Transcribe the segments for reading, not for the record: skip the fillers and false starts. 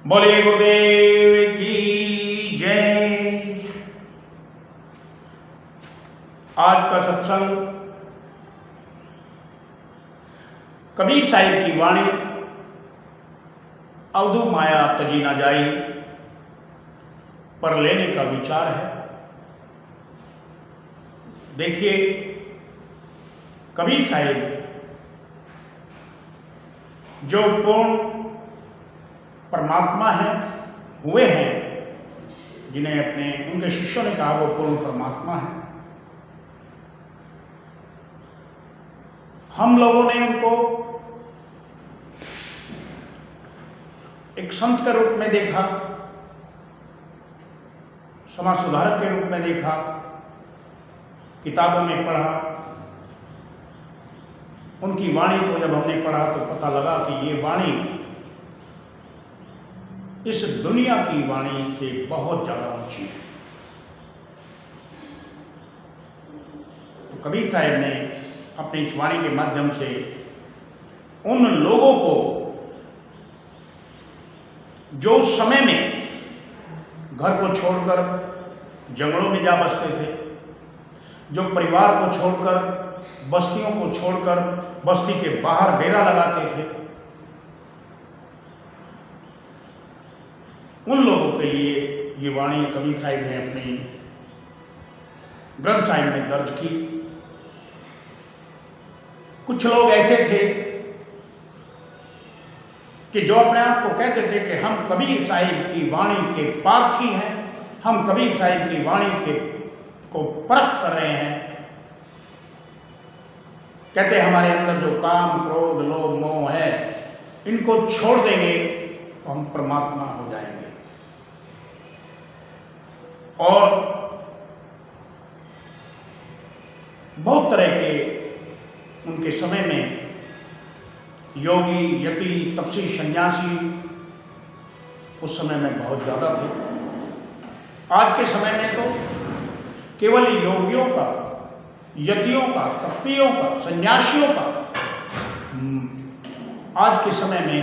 बोलिए गुरुदेव की जय। आज का सत्संग कबीर साहिब की वाणी अवधू माया तजी ना जाई पर लेने का विचार है। देखिए, कबीर साहिब जो पूर्ण परमात्मा हैं हुए हैं, जिन्हें उनके शिष्यों ने कहा वो पूर्ण परमात्मा है। हम लोगों ने उनको एक संत के रूप में देखा, समाज सुधारक के रूप में देखा, किताबों में पढ़ा। उनकी वाणी को जब हमने पढ़ा तो पता लगा कि ये वाणी इस दुनिया की वाणी से बहुत ज़्यादा ऊंची है। तो कबीर साहिब ने अपनी इस वाणी के माध्यम से उन लोगों को जो उस समय में घर को छोड़कर जंगलों में जा बसते थे, जो परिवार को छोड़कर, बस्तियों को छोड़कर बस्ती के बाहर डेरा लगाते थे, उन लोगों के लिए ये वाणी कबीर साहिब ने अपनी ग्रंथ साहिब में दर्ज की। कुछ लोग ऐसे थे कि जो अपने आप को कहते थे कि हम कबीर साहिब की वाणी के पारखी हैं, हम कबीर साहिब की वाणी को परख कर रहे हैं। कहते हमारे अंदर जो काम, क्रोध, लोभ, मोह है, इनको छोड़ देंगे तो हम परमात्मा हो जाएंगे। और बहुत तरह के उनके समय में योगी, यति, तपसी, सन्यासी उस समय में बहुत ज़्यादा थे। आज के समय में तो केवल योगियों का, यतियों का, तपियों का, सन्यासियों का आज के समय में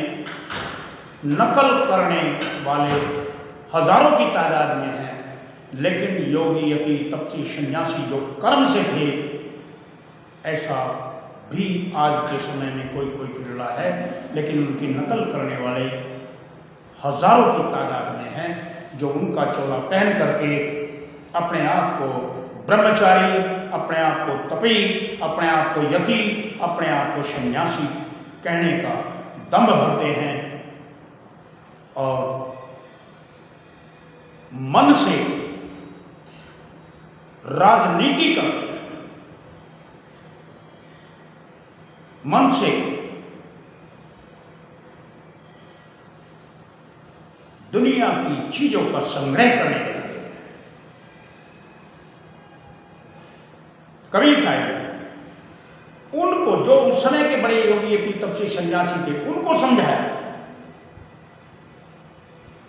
नकल करने वाले हजारों की तादाद में हैं। लेकिन योगी, यति, तपसी, सन्यासी जो कर्म से थे, ऐसा भी आज के समय में कोई कोई बिरला है। लेकिन उनकी नकल करने वाले हजारों की तादाद में हैं, जो उनका चोला पहन करके अपने आप को ब्रह्मचारी, अपने आप को तपी, अपने आप को यति, अपने आप को सन्यासी कहने का दंभ भरते हैं और मन से राजनीति करते हैं, मन से दुनिया की चीजों का संग्रह करने के लिए। कबीर साहिब उनको, जो उस समय के बड़े योगी, यति, तपसी, सन्यासी थे, उनको समझाया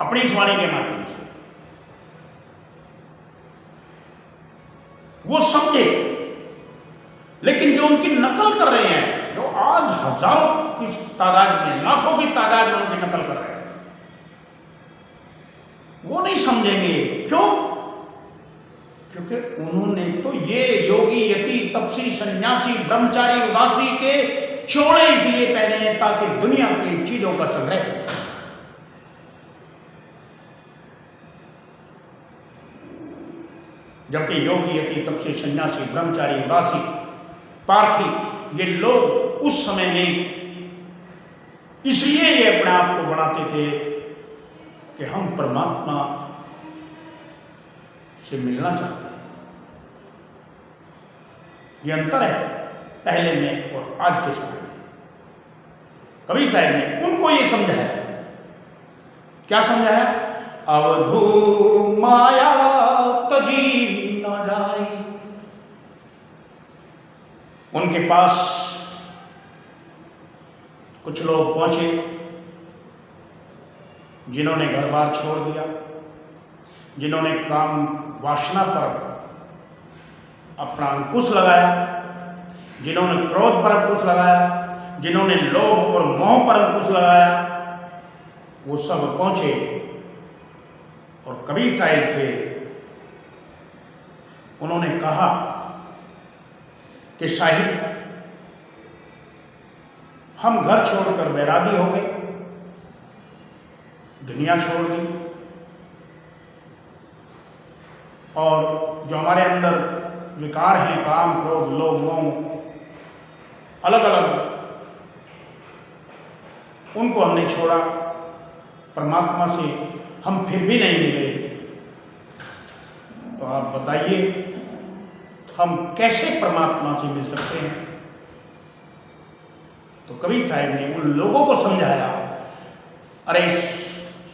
अपनी इस वाणी के माध्यम से। वो समझे, लेकिन जो उनकी नकल कर रहे हैं, जो आज हजारों की तादाद में, लाखों की तादाद में उनकी नकल कर रहे हैं, वो नहीं समझेंगे। क्यों? क्योंकि उन्होंने तो ये योगी, यति, तपसी, सन्यासी, ब्रह्मचारी, उदासी के चोले इसलिए पहने हैं ताकि दुनिया की चीजों का संग्रह हो। जबकि योगी, यति, तपसी, सन्यासी, ब्रह्मचारी, उदासी, पारखी, ये लोग उस समय में इसलिए ये अपने आप को बनाते थे कि हम परमात्मा से मिलना चाहते हैं। ये अंतर है पहले में और आज के समय में। कबीर साहिब ने उनको ये समझाया। क्या समझाया? अवधू माया तजी न जाई। उनके पास कुछ लोग पहुंचे जिन्होंने घर बार छोड़ दिया, जिन्होंने काम वासना पर अपना अंकुश लगाया, जिन्होंने क्रोध पर अंकुश लगाया, जिन्होंने लोभ और मोह पर अंकुश लगाया, वो सब पहुंचे और कबीर साहिब से उन्होंने कहा कि साहिब, हम घर छोड़कर वैरागी हो गए, दुनिया छोड़ दी, और जो हमारे अंदर विकार हैं, काम, क्रोध, लोभ, मोह, अलग अलग, उनको हमने छोड़ा, परमात्मा से हम फिर भी नहीं मिले। तो आप बताइए, हम कैसे परमात्मा से मिल सकते हैं? तो कबीर साहिब ने उन लोगों को समझाया, अरे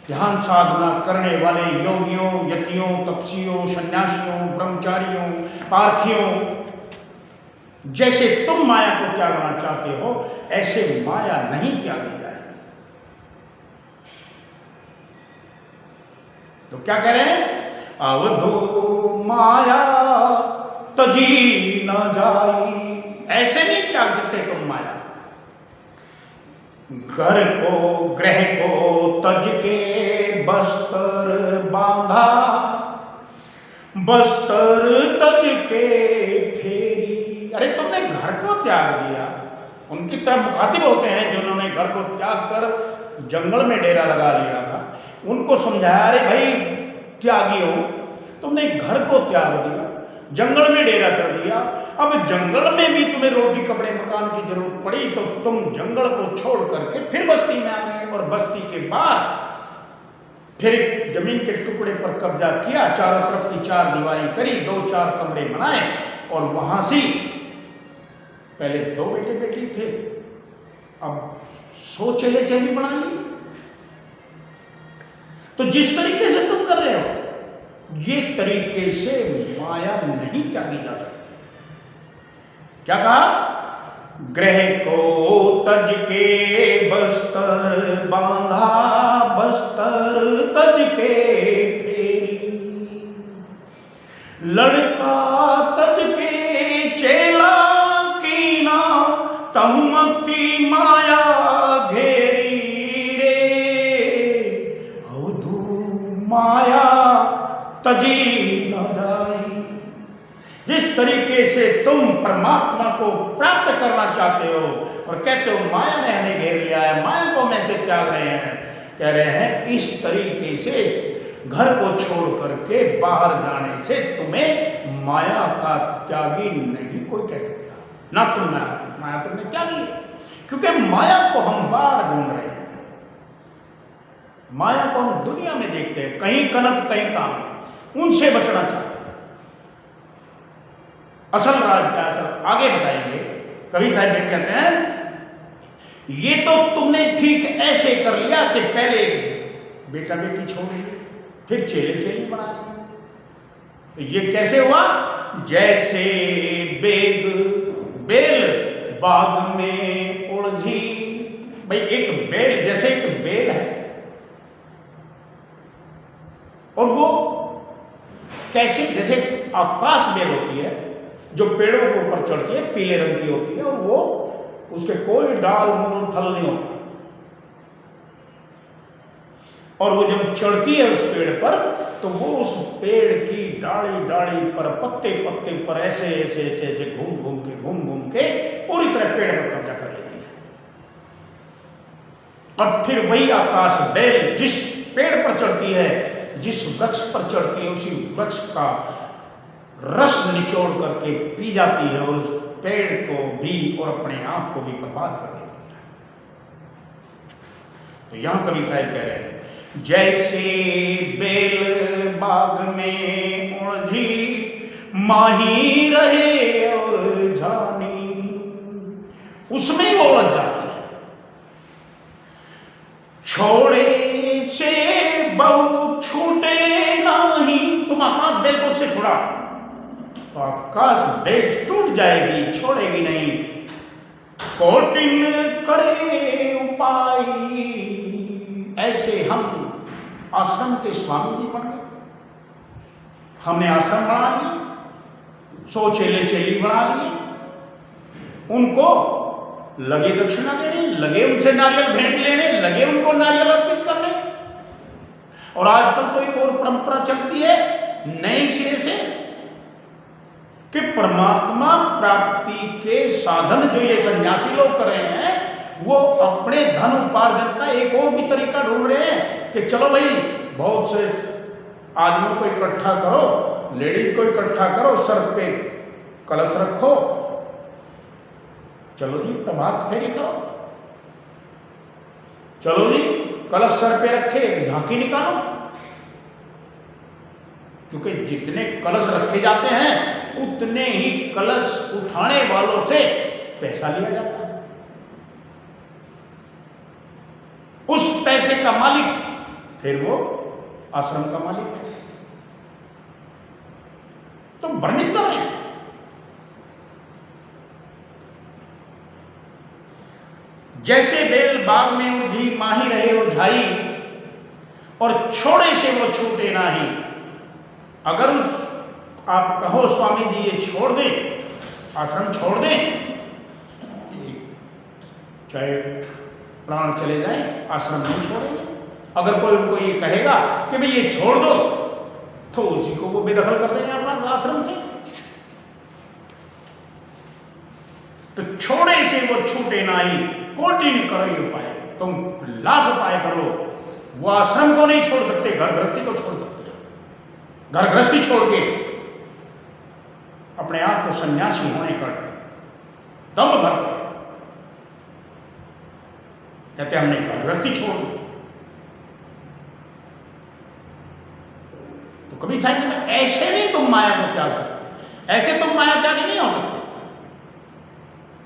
ध्यान साधना करने वाले योगियों, यतियों, तपस्वियों, सन्यासियों, ब्रह्मचारियों, पारखियों, जैसे तुम माया को त्यागना चाहते हो, ऐसे माया नहीं त्यागी जाएगी। तो क्या कह रहे हैं? अवधो माया तजी न जाई, ऐसे नहीं त्याग सकते तुम माया। घर को ग्रह को तज के बस्तर बांधा, बस्तर तज के फेरी। अरे तुमने घर को त्याग दिया। उनकी तरफ मुखातिब होते हैं जिन्होंने घर को त्याग कर जंगल में डेरा लगा लिया था। उनको समझाया, अरे भाई त्यागियों, तुमने घर को त्याग दिया, जंगल में डेरा कर दिया, अब जंगल में भी तुम्हें रोटी कपड़े मकान की जरूरत पड़ी तो तुम जंगल को छोड़ करके फिर बस्ती में आ गए, और बस्ती के बाद फिर जमीन के टुकड़े पर कब्जा किया, चारों तरफ की चार दीवारी करी, 2-4 कमरे बनाए, और वहां से पहले 2 बेटे बेटी थे, अब 100 चेले चेली बना ली। तो जिस तरीके से तुम कर रहे हो, ये तरीके से माया नहीं त्यागी जा सकती। क्या कहा? ग्रह को तज के बस्तर बांधा, बस्तर तज के फेरी, लड़का तज के चेला कीना, तमती माया घेरी रे, अवधू माया तजी न जाई। जिस तरीके से तुम परमात्मा को प्राप्त करना चाहते हो और कहते हो माया ने हमें घेर लिया है, माया को हम ऐसे त्याग रहे हैं, कह रहे हैं इस तरीके से घर को छोड़ करके बाहर जाने से तुम्हें माया का त्यागी नहीं कोई कह सकता। ना तुम माया तुमने त्यागी है, क्योंकि माया को हम बाहर ढूंढ रहे हैं। माया को हम दुनिया में देखते हैं, कहीं कनक कहीं काम, उनसे बचना चाहते हैं। असल राज क्या है आगे बताएंगे। कबीर साहिब कहते हैं ये तो तुमने ठीक ऐसे कर लिया कि पहले बेटा बेटी छोड़ ली, फिर चेले चेली बना लिए। तो ये कैसे हुआ? जैसे बेल बाग में उलझी। भाई एक बेल, जैसे एक बेल है, और वो कैसे, जैसे आकाश बेल होती है जो पेड़ों के ऊपर चढ़ती है, पीले रंग की होती है, और वो उसके कोई डाल मूल फल नहीं होता, और वो जब चढ़ती है उस पेड़ पर तो वो उस पेड़ की डाली डाली पर, पत्ते पत्ते पर ऐसे ऐसे ऐसे ऐसे घूम घूम के पूरी तरह पेड़ पर कब्जा कर लेती है। और फिर वही आकाश बेल जिस पेड़ पर चढ़ती है, जिस वृक्ष पर चढ़ती है, उसी वृक्ष का रस निचोड़ करके पी जाती है, और उस पेड़ को भी और अपने आप को भी बर्बाद कर देती है। तो यहां कवि साहब कह रहे हैं जैसे बेल बाग में उलझी, माही रहे और जानी, उसमें वो उलझ जाती है। छोड़े से बहु छूटे नहीं, तुम आकाश बेल को उससे छुड़ा तो आकाश बेल टूट जाएगी, छोड़ेगी नहीं। कोटिन करे उपाय, ऐसे हम आश्रम के स्वामी जी बन गए। हमने आश्रम बना दिया, 100 चेले चेली बना दिए, उनको लगे दक्षिणा देने, लगे उनसे नारियल भेंट लेने, लगे उनको नारियल अर्पित करने। और आजकल तो एक और परंपरा चलती है नए सिरे से कि परमात्मा प्राप्ति के साधन जो ये सन्यासी लोग कर रहे हैं, वो अपने धन उपार्जन का एक और भी तरीका ढूंढ रहे हैं कि चलो भाई बहुत से आदमियों को इकट्ठा करो, लेडीज को इकट्ठा करो, सर पे कलश रखो, चलो जी प्रभात फेरी करो, चलो जी कलश सर पे रखे एक झांकी निकालो। क्योंकि जितने कलश रखे जाते हैं उतने ही कलश उठाने वालों से पैसा लिया जाता है। उस पैसे का मालिक फिर वो आश्रम का मालिक है। तो वर्णित कर रहे हैं। जैसे बेल बाग में उलझी माही रहे उलझाई, और छोड़े से वो छूटे नाही। अगर आप कहो स्वामी जी ये छोड़ दे, आश्रम छोड़ दें, चाहे प्राण चले जाए आश्रम नहीं छोड़ेंगे। अगर कोई उनको ये कहेगा कि भाई ये छोड़ दो, तो उसी को वो बेदखल कर देंगे अपना आश्रम से। तो छोड़े से वो छूटे नाही, कोटि करो उपाय, तुम लाख उपाय करो, वो आश्रम को नहीं छोड़ सकते, घर गृहस्थी को छोड़ सकते हैं। घर गृहस्थी छोड़ के अपने आप को सन्यासी होने का दम भरते हैं, कहते हमने घर गृहस्थी छोड़ दी। तो कबीर साहब ने कहा ऐसे नहीं तुम माया को त्याग सकते, ऐसे तुम माया त्यागी नहीं हो सकते।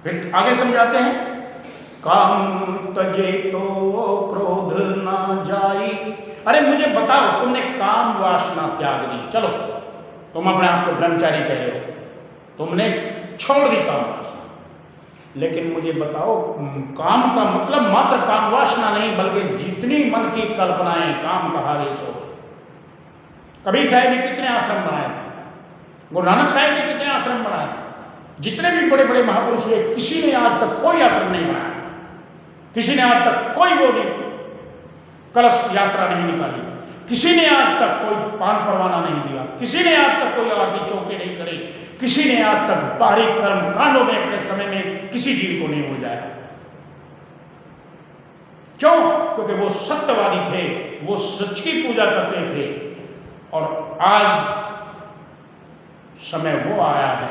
फिर आगे समझाते हैं, काम तजे तो क्रोध ना जाई। अरे मुझे बताओ, तुमने काम वासना त्याग दी, चलो तुम अपने आप को ब्रह्मचारी कह रहे हो, तुमने छोड़ दी काम वासना, लेकिन मुझे बताओ काम का मतलब मात्र काम वासना नहीं, बल्कि जितनी मन की कल्पनाएं काम का आदेश हो। कबीर साहब ने कितने आश्रम बनाए थे, गुरु नानक साहब ने कितने आश्रम बनाए, जितने भी बड़े बड़े महापुरुष हुए, किसी ने आज तक कोई आश्रम नहीं बनाया, किसी ने आज तक कोई वो नहीं कलश यात्रा नहीं निकाली, किसी ने आज तक कोई पान परवाना नहीं दिया, किसी ने आज तक कोई आरती चौके नहीं करे, किसी ने आज तक बाहरी कर्म कांडों में अपने समय में किसी जीव को नहीं उलझाया। क्यों? क्योंकि वो सत्यवादी थे, वो सच की पूजा करते थे। और आज समय वो आया है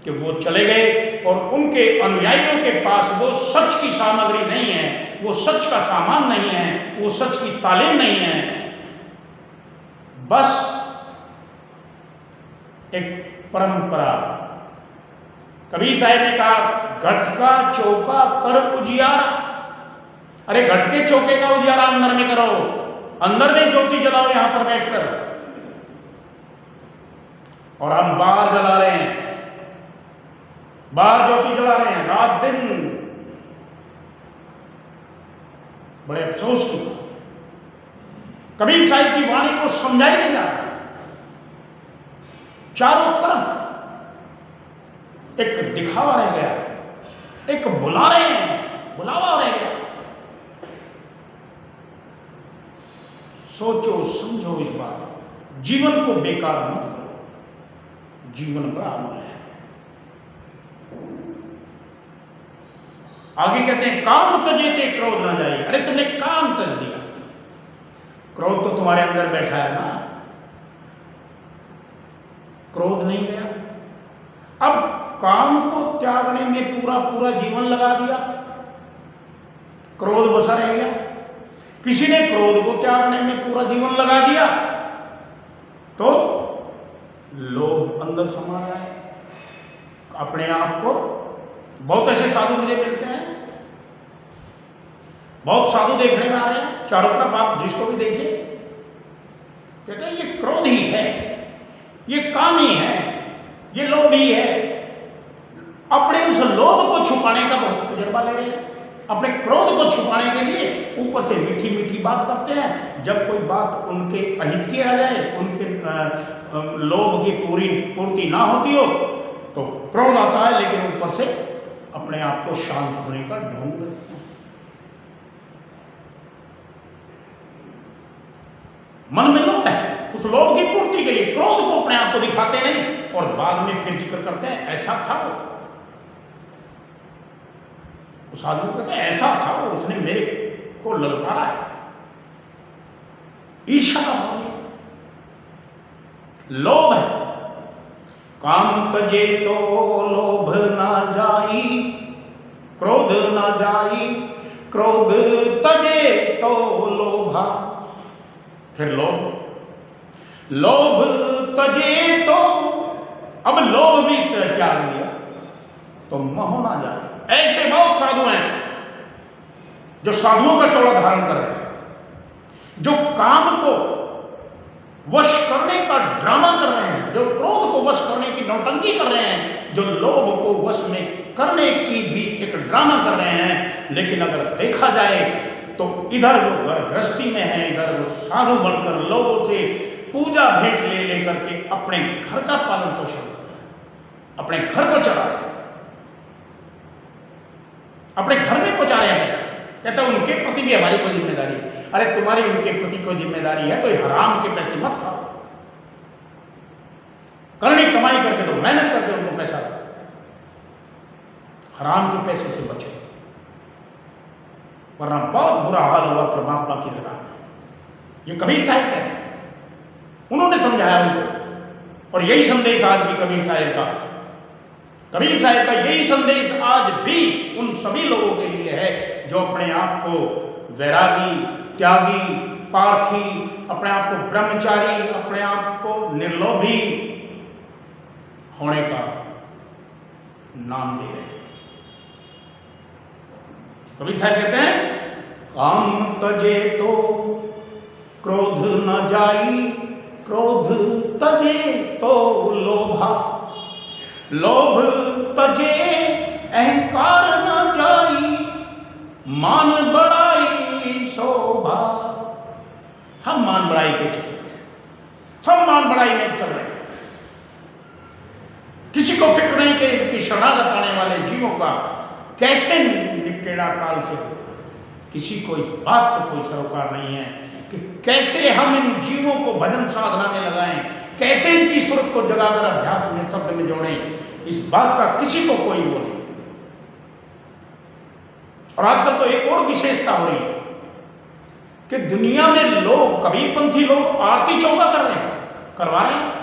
कि वो चले गए और उनके अनुयायियों के पास वो सच की सामग्री नहीं है, वो सच का सामान नहीं है, वो सच की तालीम नहीं है, बस एक परंपरा। कबीर साहब ने कहा घट का चौका कर उजियारा। अरे घट के चौके का उजियारा अंदर में करो, अंदर में ज्योति जलाओ यहां पर बैठकर। और हम बाहर जला रहे हैं, बाहर ज्योति जला रहे हैं रात दिन। बड़े अफसोस की कबीर साहिब की वाणी को समझाई नहीं जा रहा। चारों तरफ एक दिखावा रह गया, एक बुला रहे हैं, बुलावा रह गया। सोचो समझो इस बात, जीवन को बेकार मत करो, जीवन बड़ा अमूल्य है। आगे कहते हैं काम तजे ते क्रोध ना जाए। अरे तुमने काम तज दिया, क्रोध तो तुम्हारे अंदर बैठा है ना, क्रोध नहीं गया। अब काम को त्यागने में पूरा पूरा जीवन लगा दिया, क्रोध बसा रह गया। किसी ने क्रोध को त्यागने में पूरा जीवन लगा दिया तो लोभ अंदर समा रहा है अपने आप को। बहुत ऐसे साधु मुझे मिलते हैं, बहुत साधु देखने में आ रहे हैं चारों तरफ, आप जिसको भी देखिए कहते हैं ये क्रोध ही है, ये काम ही है, ये लोभ ही है। अपने उस लोभ को छुपाने का बहुत तजुर्बा ले रहे हैं, अपने क्रोध को छुपाने के लिए ऊपर से मीठी मीठी बात करते हैं। जब कोई बात उनके अहित की आ जाए, उनके लोभ की पूर्ति ना होती हो तो क्रोध आता है, लेकिन ऊपर से अपने आप को शांत होने का ढूंढ लेते हैं। मन में लोभ है, उस लोभ की पूर्ति के लिए क्रोध को अपने आप को दिखाते नहीं और बाद में फिर जिक्र करते हैं ऐसा था वो, उस आदमी कहते हैं ऐसा था वो, उसने मेरे को ललकारा है। ईर्ष्या का भाव लोभ है। काम तजे तो लोभ ना जाई, क्रोध ना जाई, क्रोध तजे तो लोभा। फिर लोभ तजे तो, अब लोभ भी त्याग दिया तो मोह ना जाए। ऐसे बहुत साधु हैं जो साधुओं का चोला धारण कर रहे हैं, जो काम को वश करने का ड्रामा कर रहे हैं, जो क्रोध को वश करने की नौटंकी कर रहे हैं, जो लोभ को वश में करने की भी एक ड्रामा कर रहे हैं। लेकिन अगर देखा जाए तो इधर वो घर गृहस्थी में है, इधर वो साधु बनकर लोगों से पूजा भेंट ले लेकर के अपने घर का पालन पोषण कर रहे हैं, अपने घर को चला रहे हैं, अपने घर में पहुंचा रहे हैं। कहता है उनके प्रति भी हमारी कोई जिम्मेदारी है। अरे तुम्हारी उनके प्रति कोई जिम्मेदारी है तो हराम के पैसे मत खाओ, करनी कमाई करके दो, मेहनत करके उनको पैसा दो, हराम के पैसे से बचो, वरना बहुत बुरा हाल होगा परमात्मा की निगाह में। ये कबीर साहिब कहते हैं, उन्होंने समझाया उनको, और यही संदेश आज भी कबीर साहिब का, कबीर साहिब का यही संदेश आज भी उन सभी लोगों के लिए है जो अपने आप को वैरागी, त्यागी, पारखी, अपने आप को ब्रह्मचारी, अपने आप को निर्लोभी होने का नाम दे रहे हैं। कबीर साहब कहते हैं काम तजे तो क्रोध न जाई, क्रोध तजे तो लोभा, लोभ तजे अहंकार न जाई, मान बढ़ाई शोभा। हम मान बढ़ाई के चल रहे हैं, सब मान बढ़ाई में चल रहे हैं। किसी को फिक्र नहीं कि शरणागत आने वाले जीवों का कैसे निपटेड़ा काल से, किसी को इस बात से कोई सरोकार नहीं है कि कैसे हम इन जीवों को भजन साधना में लगाएं, कैसे इनकी सुरत को जगाकर अभ्यास में शब्द में जोड़ें, इस बात का किसी को कोई वो नहीं। और आजकल तो एक और विशेषता हो रही है कि दुनिया में लोग, कबीरपंथी लोग आरती चौका कर रहे हैं, करवा रहे हैं।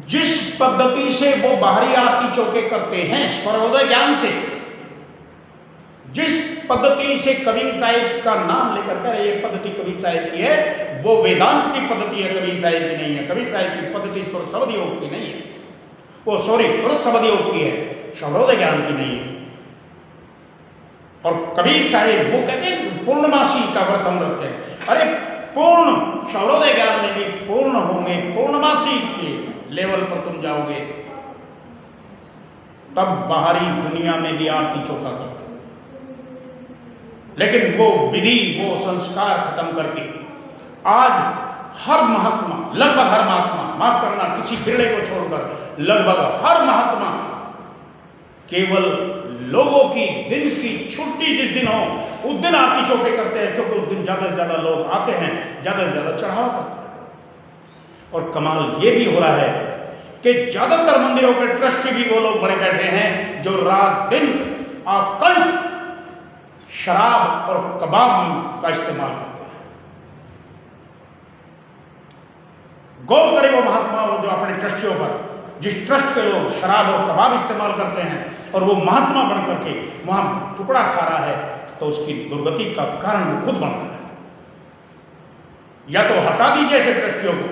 जिस पद्धति से वो बाहरी आरती चौके करते हैं स्वरोदय ज्ञान से, जिस पद्धति से कबीर साहिब का नाम लेकर कर ये पद्धति कबीर साहिब की है, वो वेदांत की पद्धति है, कबीर साहिब की नहीं है। कबीर साहिब की पद्धति शब्द योग की नहीं है, वो शब्द योग की है, स्वरोदय ज्ञान की नहीं है। और कबीर साहिब वो कहते हैं पूर्णमासी का व्रत हम रखते हैं। अरे पूर्ण शौरोदय ज्ञान में भी पूर्ण होंगे, पूर्णमासी के लेवल पर तुम जाओगे, तब बाहरी दुनिया में भी आरती चौका करते। लेकिन वो विधि, वो संस्कार खत्म करके आज हर महात्मा, लगभग हर महात्मा, माफ करना किसी बिरले को छोड़कर, लगभग हर महात्मा केवल लोगों की दिन की छुट्टी जिस दिन हो उस दिन आरती चौके करते हैं, क्योंकि उस दिन ज्यादा से ज्यादा लोग आते हैं, ज्यादा से ज्यादा चढ़ावा करते हैं। और कमाल ये भी हो रहा है कि ज्यादातर मंदिरों के ट्रस्टी भी वो लोग बड़े बैठे हैं जो रात दिन आकंठ शराब और कबाब का इस्तेमाल करते हैं। गौर करें वो महात्मा जो अपने ट्रस्टियों पर, जिस ट्रस्ट के लोग शराब और कबाब इस्तेमाल करते हैं और वो महात्मा बन करके वहां टुकड़ा खा रहा है, तो उसकी दुर्गति का कारण वो खुद बनता है। या तो हटा दीजिए ऐसे ट्रस्टियों को,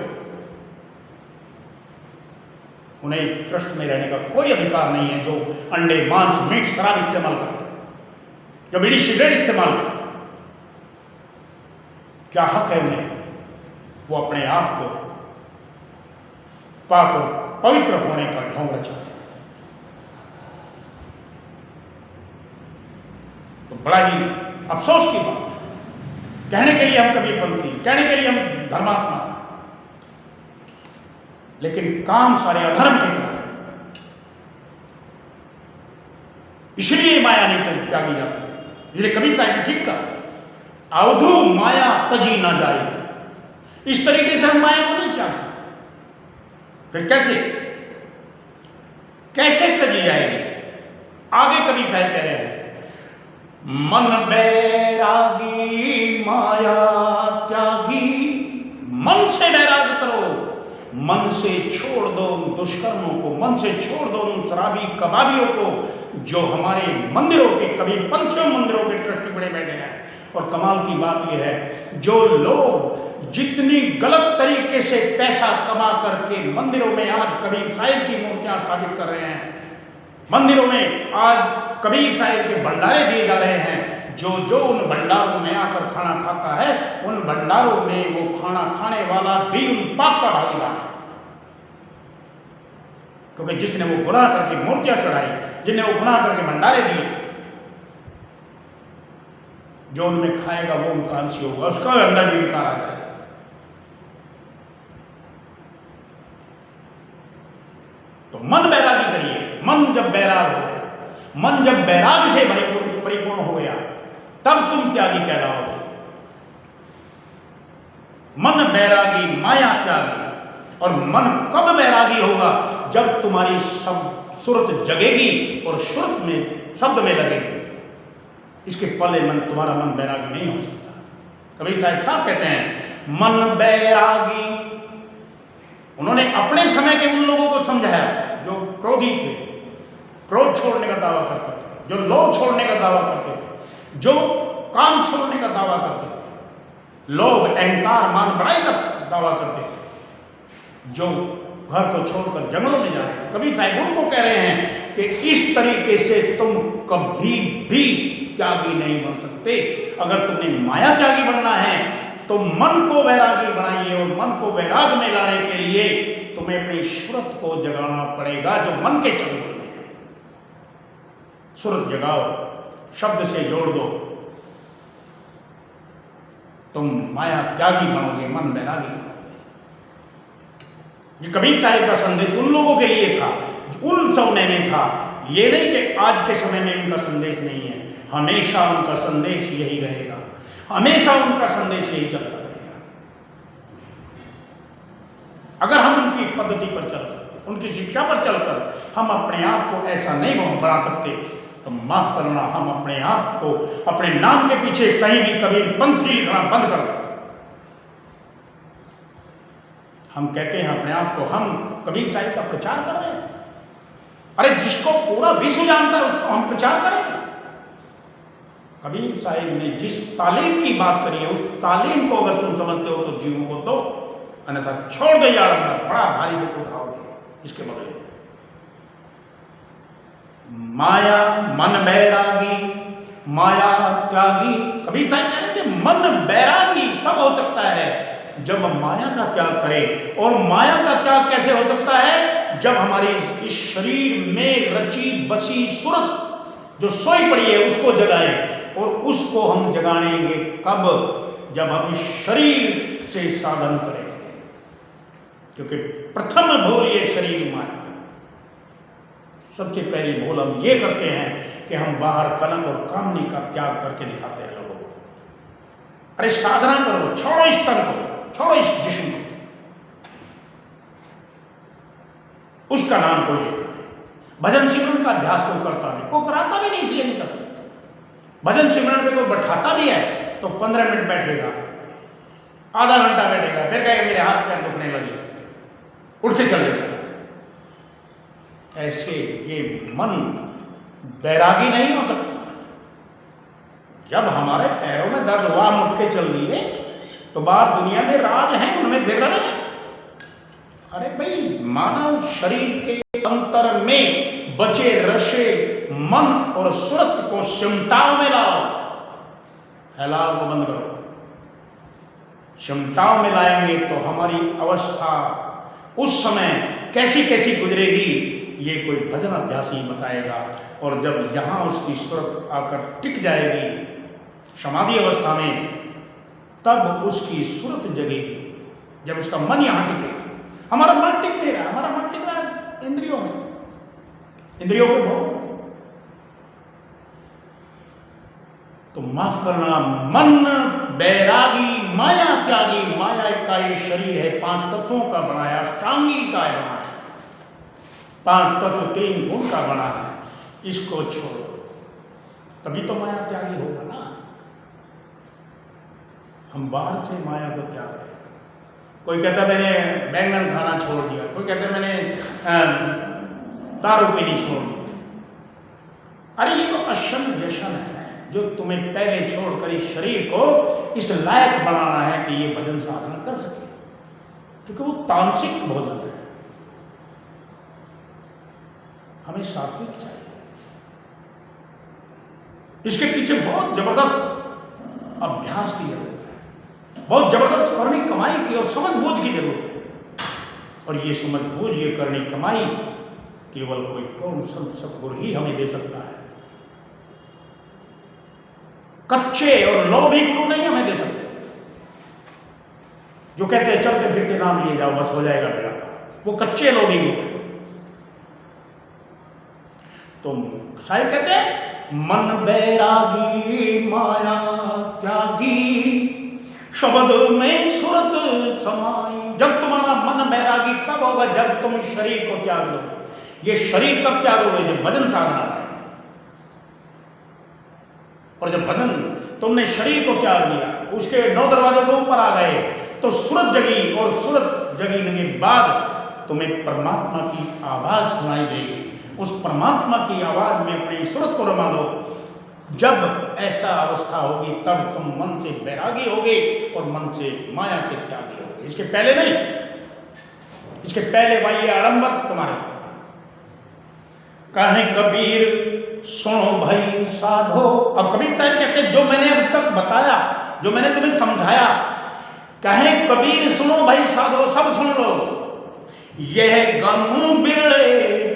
उन्हें ट्रस्ट में रहने का कोई अधिकार नहीं है। जो अंडे, मांस, मीट, शराब इस्तेमाल करते हैं, जो बीड़ी सिगरेट इस्तेमाल करते हैं, क्या हक है उन्हें? वो अपने आप को पाक और पवित्र होने का ढोंग रचाते हैं। तो बड़ा ही अफसोस की बात है। कहने के लिए हम कबीरपंथी, कहने के लिए हम धर्मात्मा, लेकिन काम सारे अधर्म के कर रहे हैं। इसलिए माया नहीं त्यागी जाती है। इसलिए कबीर साहिब ने ठीक कहा, अवधु माया तजी ना जाए। इस तरीके से हम माया को नहीं त्याग सकते। फिर कैसे तजी जाएगी? आगे कवि साहब कह रहे हैं, मन बैरागी माया त्यागी। मन से वैराग करो, मन से छोड़ दो उन दुष्कर्मों को, मन से छोड़ दो उन शराबी कबाबियों को जो हमारे मंदिरों के, कभी पंथियों मंदिरों के ट्रस्टी बड़े बैठे हैं। और कमाल की बात यह है, जो लोग जितनी गलत तरीके से पैसा कमा करके मंदिरों में आज कबीर साहिब की मूर्तियां स्थापित कर रहे हैं, मंदिरों में आज कबीर साहिब के भंडारे दिए जा रहे हैं, जो उन भंडारों में आकर खाना खाता है, उन भंडारों में वो खाना खाने वाला भी उन पाप का भागीदार है। क्योंकि जिसने वो गुनाह करके मूर्तियां चढ़ाई, जिसने वो गुनाह करके भंडारे दिए, जो उनमें खाएगा वो उनका अंशी होगा, उसका अंदर भी विकार आ जाएगा। तो मन बैरागी करिए। मन जब बैराग हो गया, मन जब बैराग से परिपूर्ण हो गया, तब तुम त्यागी कहलाओगे। मन बैरागी माया त्यागी। और मन कब बैरागी होगा? जब तुम्हारी सब सुरत जगेगी और सुरत में शब्द में लगेगी। इसके पहले तुम्हारा मन बैरागी नहीं हो सकता। कबीर साहब साहब कहते हैं, मन बैरागी। उन्होंने अपने समय के उन लोगों को समझाया जो क्रोधी थे, क्रोध छोड़ने का दावा करते थे, जो लोभ छोड़ने का दावा करते थे, जो काम छोड़ने का दावा करते थे, लोभ अहंकार मान बढ़ाई का दावा करते थे, जो घर को छोड़कर जंगलों में जा रहे थे। कबीर साहब उनको कह रहे हैं कि इस तरीके से तुम कभी भी त्यागी नहीं बन सकते। अगर तुमने माया त्यागी बनना है तो मन को वैरागी बनाइए, और मन को वैराग में लाने के लिए तुम्हें अपनी सुरत को जगाना पड़ेगा, जो मन के चंगुल में है। सुरत जगाओ, शब्द से जोड़ दो, तुम माया त्यागी बनोगे, मन वैरागी बनोगे। ये कबीर साहिब का संदेश उन लोगों के लिए था, उन समय में था। ये नहीं कि आज के समय में उनका संदेश नहीं है, हमेशा उनका संदेश यही रहेगा, हमेशा उनका संदेश यही चलता रहेगा। अगर हम उनकी पद्धति पर चलकर, उनकी शिक्षा पर चलकर हम अपने आप को ऐसा नहीं बना सकते, तो माफ करना, हम अपने आप को अपने नाम के पीछे कहीं भी कबीर पंथी लिखना बंद कर दें। हम कहते हैं अपने आप को हम कबीर साहिब का प्रचार कर रहे हैं। अरे जिसको पूरा विश्व जानता है उसको हम प्रचार करें। कबीर साहिब ने जिस तालीम की बात करी है, उस तालीम को अगर तुम समझते हो तो जीवों को दो, अन्यथा छोड़ दो यार, अंदर बड़ा भारी दुख उठाओगे इसके बदले। माया मन बैरागी माया त्यागी। कबीर साहब कह रहे थे मन बैरागी तब हो सकता है जब हम माया का त्याग करें। और माया का त्याग कैसे हो सकता है? जब हमारी इस शरीर में रची बसी सुरत जो सोई पड़ी है उसको जगाएं। और उसको हम जगाएंगे कब? जब हम इस शरीर से साधन करेंगे, क्योंकि प्रथम भूल ये शरीर माया। सबसे पहली भूल हम ये करते हैं कि हम बाहर कलम और कामनी का त्याग करके दिखाते हैं लोगों को। अरे साधना करो, छोड़ो इस तन को, छोड़ो इस जिस्म को। उसका नाम कोई लेता नहीं। भजन सिमरन का अभ्यास कोई करता नहीं, कोई कराता भी नहीं, इसलिए नहीं करता। भजन सिमरन पे कोई बैठाता भी है तो 15 मिनट बैठेगा, आधा घंटा बैठेगा, फिर कहेगा मेरे हाथ पैर दुखने लगे, उठ के चल जाएगा। ऐसे ये मन बैरागी नहीं हो सकता। जब हमारे पैरों में दर्द हुआ, हम उठ के चल दिए, तो बाहर दुनिया में राज हैं, उनमें फिर रहे हैं। अरे भाई, मानव शरीर के अंतर में बचे रशे मन और सुरत को सिमटाव में लाओ। फैलाव को बंद करो। सिमटाव में लाएंगे तो हमारी अवस्था उस समय कैसी कैसी गुजरेगी, ये कोई भजन अभ्यास ही बताएगा। और जब यहाँ उसकी सुरत आकर टिक जाएगी समाधि अवस्था में, तब उसकी सुरत जगेगी। जब उसका मन यहाँ टिके, हमारा मन टिक नहीं रहा, हमारा मन टिक रहा है इंद्रियों में, इंद्रियों के भोग। तो माफ करना, मन बैरागी माया त्यागी, माया का ये शरीर है 5 तत्वों का बना है, अष्टांगी का बना है, 5 तत्व 3 गुण का बना है, इसको छोड़ो तभी तो माया त्यागी होगा ना। हम बाहर से माया को त्याग रहे हैं। कोई कहता मैंने बैंगन खाना छोड़ दिया, कोई कहता मैंने दारू पीनी छोड़ दी। अरे ये तो अशन व्यसन है जो तुम्हें पहले छोड़कर इस शरीर को इस लायक बनाना है कि ये भजन साधना कर सके, क्योंकि वो तामसिक भोजन है। हमें सात्विक चाहिए। इसके पीछे बहुत जबरदस्त अभ्यास की जरूरत है, बहुत जबरदस्त करनी कमाई की और समझ बूझ की जरूरत है। और ये समझ बूझ, ये करनी कमाई केवल कोई पूर्ण संत सतगुरु ही हमें दे सकता है। कच्चे और लोभी गुरु नहीं हमें दे सकते, जो कहते हैं चलते फिरते नाम लिए जाओ बस हो जाएगा बेड़ा, वो कच्चे लोभी गुरु। तो साहिब कहते हैं मन बैरागी माया त्यागी, शब्द में सुरत समाई। जब तुम्हारा मन बैरागी कब होगा? जब तुम शरीर को त्याग लोगे। ये शरीर कब त्यागोगे? जब भजन साधना है। और जब भजन तुमने शरीर को त्याग दिया, उसके 9 दरवाजों के ऊपर आ गए, तो सूरत जगी, और सूरत जगने के बाद तुम्हें परमात्मा की आवाज सुनाई देगी। उस परमात्मा की आवाज में अपनी सूरत को रमा दो। जब ऐसा अवस्था होगी तब तुम मन से बैरागी होगे और मन से माया से त्यागी होगे। इसके पहले नहीं, इसके पहले भाई ये आडंबर तुम्हारे। कहे कबीर सुनो भाई साधो। अब कबीर साहब कहते हैं जो मैंने अब तक बताया, जो मैंने तुम्हें समझाया, कहे कबीर सुनो भाई साधो, सब सुन लो। यह गम बिरले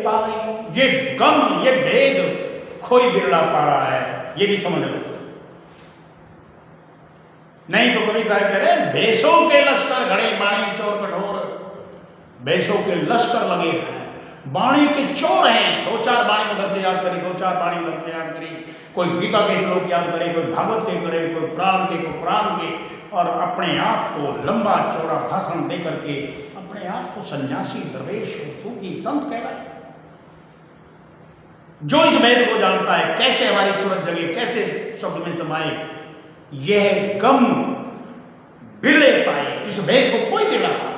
पाए, ये गम, ये भेद कोई बिरला पा रहा है, ये भी समझ लो। नहीं तो कबीर साहब कह रहे भेषों के लश्कर घड़े बाणी चोर कठोर। भेषों के लश्कर लगे हैं, बाणी के चोर हैं। 2-4 बाणी उधर से याद करी, 2-4 बाणी उधर से याद करी, कोई गीता के श्लोक याद करे, कोई भागवत के करे, कोई पुराण के, कोई कुरान के, और अपने आप को लंबा चौड़ा भाषण दे करके अपने आप को सन्यासी, दरवेश, सूफी, संत कह रहा है। जो इस भेद को जानता है, कैसे हमारी सूरत जगे, कैसे शब्द में समाए, यह गम बिरले पाए, इस भेद को कोई बिरला पाए।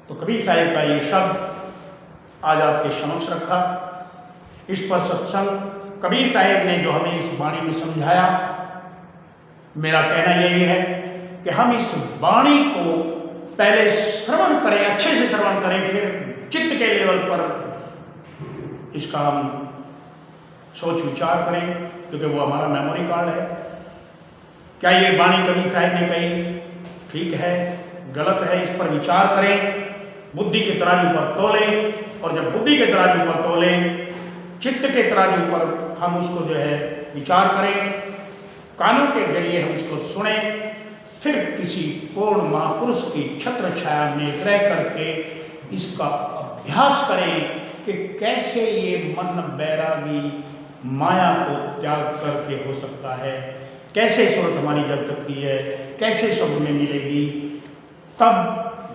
तो कबीर साहिब का ये शब्द आज आपके समक्ष रखा। इस पर सत्संग कबीर साहिब ने जो हमें इस वाणी में समझाया, मेरा कहना यही है कि हम इस वाणी को पहले श्रवण करें, अच्छे से श्रवण करें, फिर चित्त के लेवल पर इसका हम सोच विचार करें, क्योंकि वो हमारा मेमोरी कार्ड है। क्या ये वाणी कबीर साहिब ने कही ठीक है, गलत है, इस पर विचार करें, बुद्धि के तराजू पर तोलें, और जब बुद्धि के तराजू पर तोलें, चित्त के तराजू पर हम उसको जो है विचार करें, कानों के जरिए हम इसको सुने, फिर किसी पूर्ण महापुरुष की छत्र छाया में रह करके इसका अभ्यास करें कि कैसे ये मन बैरागी माया को त्याग करके हो सकता है, कैसे सूरत हमारी जग सकती है, कैसे शब्द में मिलेगी। तब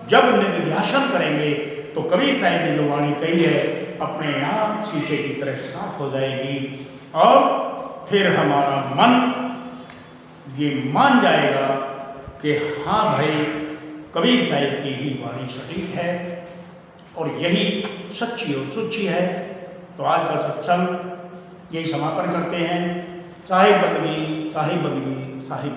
जब निधिध्यासन करेंगे तो कबीर साहिब ने जो वाणी कही है अपने आप शीशे की तरह साफ हो जाएगी, और फिर हमारा मन ये मान जाएगा कि हाँ भाई कबीर साहिब की ही वाणी सटीक है और यही सच्ची और सुच्ची है। तो आज का सत्संग यही समापन करते हैं। साहिब बंदगी, साहिब बंदगी, साहिब।